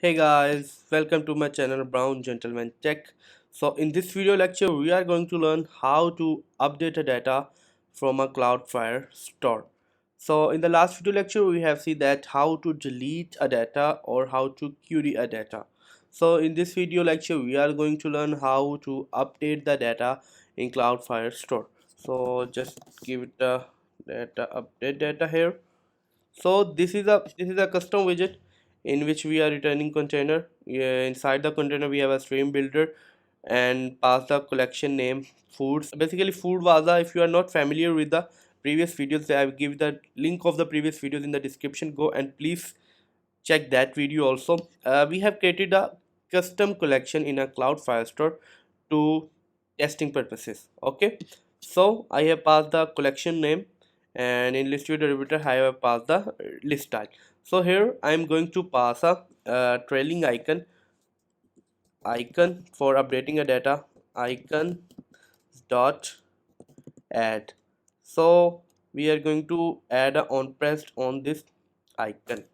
Hey guys, welcome to my channel Brown Gentleman Tech. So in this video lecture we are going to learn how to update a data from a Cloudflare store. So in the last video lecture we have seen that how to delete a data or how to query a data. So in this video lecture we are going to learn how to update the data in Cloudflare store. So just give it the data update data here. So this is a custom widget in which we are returning container. Inside the container we have a stream builder and pass the collection name foods. Basically food waza. If you are not familiar with the previous videos, I will give the link of the previous videos in the description. Go and please check that video also. We have created a custom collection in a cloud firestore to testing purposes. Okay, so I have passed the collection name, and in list view derivative I have passed the list style. So here I am going to pass a trailing icon for updating a data icon dot add. So we are going to add a on pressed on this icon.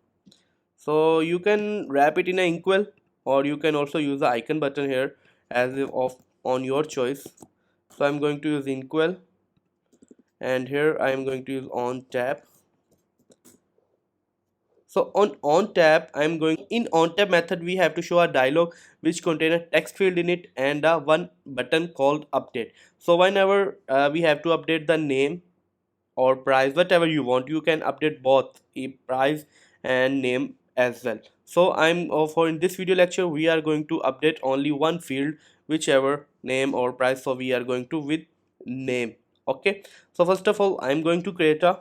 So you can wrap it in a inkwell, or you can also use the icon button here as if of on your choice. So I'm going to use inkwell, and here I am going to use on tab. So on tab I'm going in on tab method we have to show a dialog which contain a text field in it and a one button called update. So whenever we have to update the name or price, whatever you want, you can update both a price and name as well. So I'm for in this video lecture we are going to update only one field, whichever name or price. So we are going to with name. Okay, so first of all I'm going to create a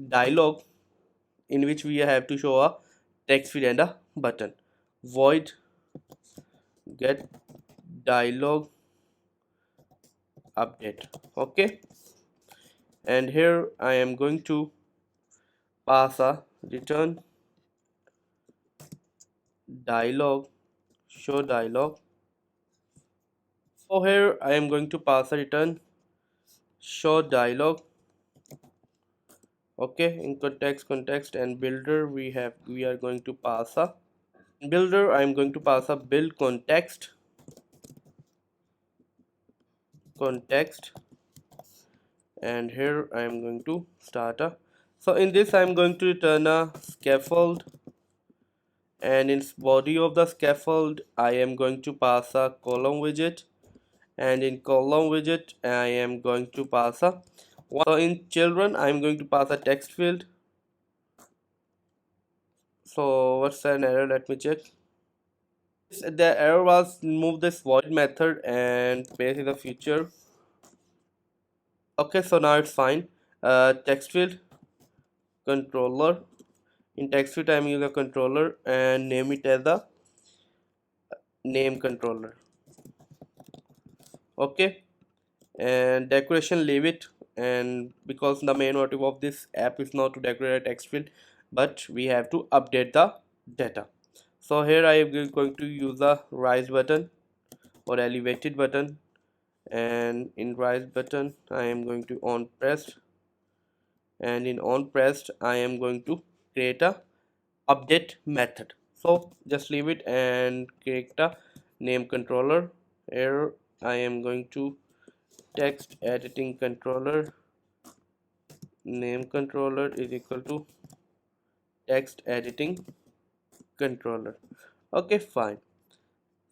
dialog in which we have to show a text field and a button. Void get dialog update. Okay, and here I am going to pass a return dialog show dialog. So here I am going to pass a return show dialog. Okay, in context and builder we are going to pass a builder. I am going to pass a build context, and here I am going to start a. So in this I am going to return a scaffold, and in body of the scaffold I am going to pass a column widget, and in column widget I am going to pass a so in children I am going to pass a text field. So what's an error, let me check. The error was remove this void method and paste in the future. Okay, so now it's fine. Text field controller. In text field I am using a controller and name it as a name controller. Okay, and decoration leave it, and because the main motive of this app is not to decorate a text field but we have to update the data. So here I am going to use a rise button or elevated button, and in rise button I am going to on pressed, and in on pressed I am going to create a update method. So just leave it and create a name controller. Here I am going to text editing controller name controller is equal to text editing controller. Okay, fine.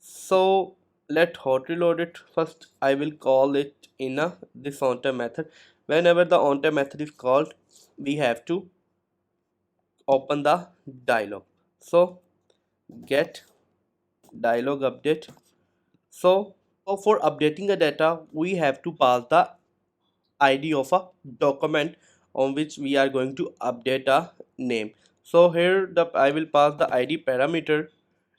So let hot reload it. First I will call it in a this onType method. Whenever the onType method is called we have to open the dialog. So get dialog update. So for updating the data we have to pass the id of a document on which we are going to update a name. So here I will pass the id parameter,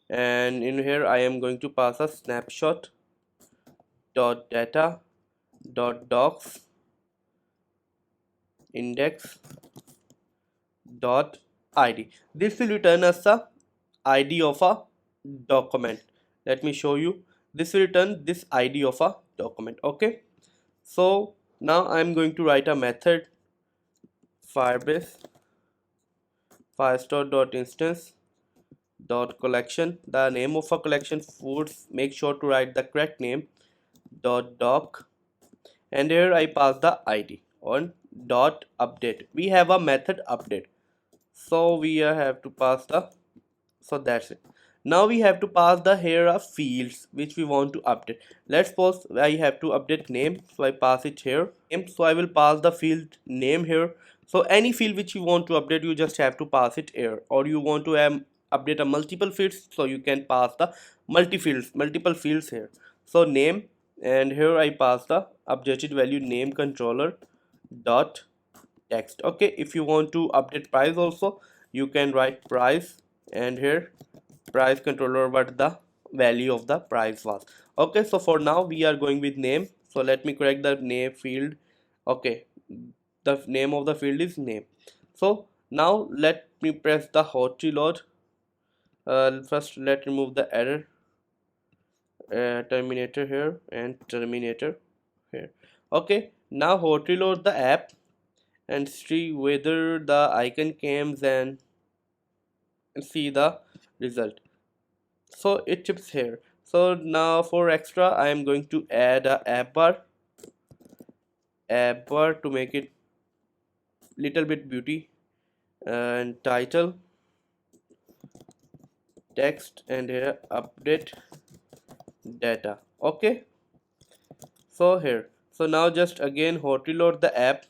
and in here I am going to pass a snapshot dot data dot docs index dot id. This will return us the id of a document. Let me show you. This will return this id of a document. Okay, so now I'm going to write a method Firebase firestore dot instance dot collection, the name of a collection foods, make sure to write the correct name, dot doc, and here I pass the id on dot update. We have a method update, so we have to pass the, so that's it. Now we have to pass the here are fields which we want to update. Let's suppose I have to update name, so I pass it here name. So I will pass the field name here. So any field which you want to update, you just have to pass it here. Or you want to update a multiple fields, so you can pass the multiple fields here. So name, and here I pass the updated value name controller dot text. Okay, if you want to update price also, you can write price, and here price controller what the value of the price was. Okay, so for now we are going with name, so let me correct the name field. Okay, the name of the field is name. So now let me press the hot reload. First let remove the error, terminator here and terminator here. Okay, now hot reload the app and see whether the icon comes and see the result. So it chips here. So now for extra I am going to add a app bar to make it little bit beauty, and title, text, and here update data. Okay, so here, so now just again hot reload the app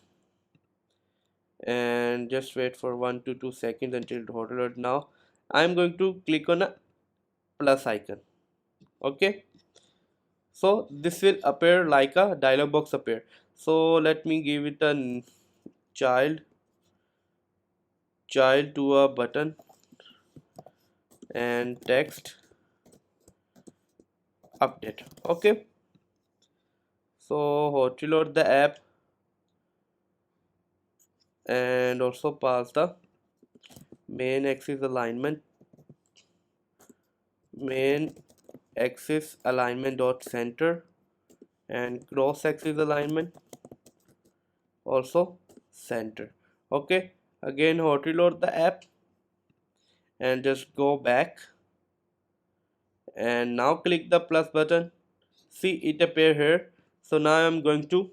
and just wait for 1 to 2 seconds until it hot reload. Now I'm going to click on a plus icon. Okay, so this will appear like a dialog box appear. So let me give it a child to a button and text update. Okay, so hot reload the app and also pass the main axis alignment dot center, and cross axis alignment also center. Okay, again hot reload the app and just go back, and now click the plus button. See it appear here. So now I'm going to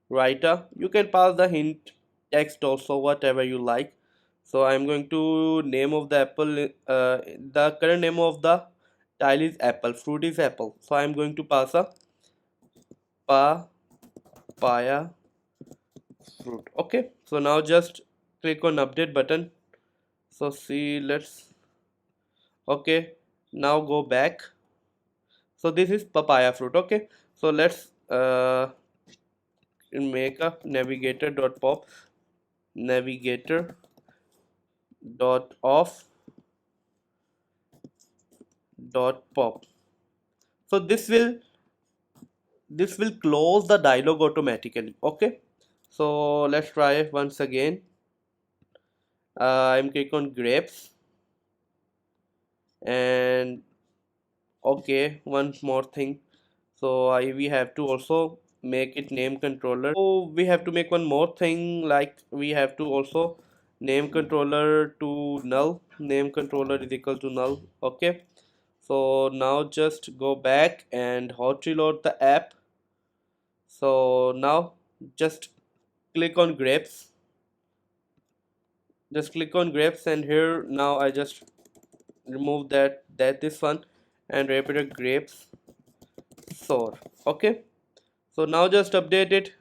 write a, you can pass the hint text also whatever you like. So I'm going to name of the apple, the current name of the tile is apple, fruit is apple, so I'm going to pass a papaya fruit. Okay, so now just click on update button. So see, let's, okay, now go back. So this is papaya fruit. Okay, so let's make a navigator dot pop, navigator dot off dot pop. So this will close the dialog automatically. Okay, so let's try it once again. I'm click on grapes, and okay, one more thing. So we have to also make it name controller. So we have to make one more thing, like we have to also name controller to null, name controller is equal to null. Okay, so now just go back and hot reload the app. So now just click on grapes, and here now I just remove that this one and repeat grapes sour. Okay, so now just update it,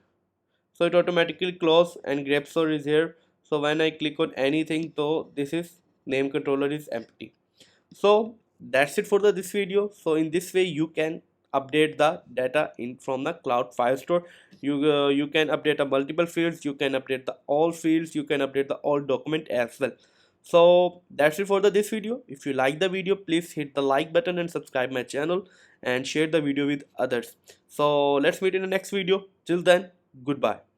so it automatically close and grape store is here. So when I click on anything, so this is name controller is empty. So that's it for this video. So in this way you can update the data in from the cloud Firestore. You can update a multiple fields, you can update the all fields, you can update the all document as well. So that's it for this video. If you like the video, please hit the like button and subscribe my channel and share the video with others. So let's meet in the next video. Till then, goodbye.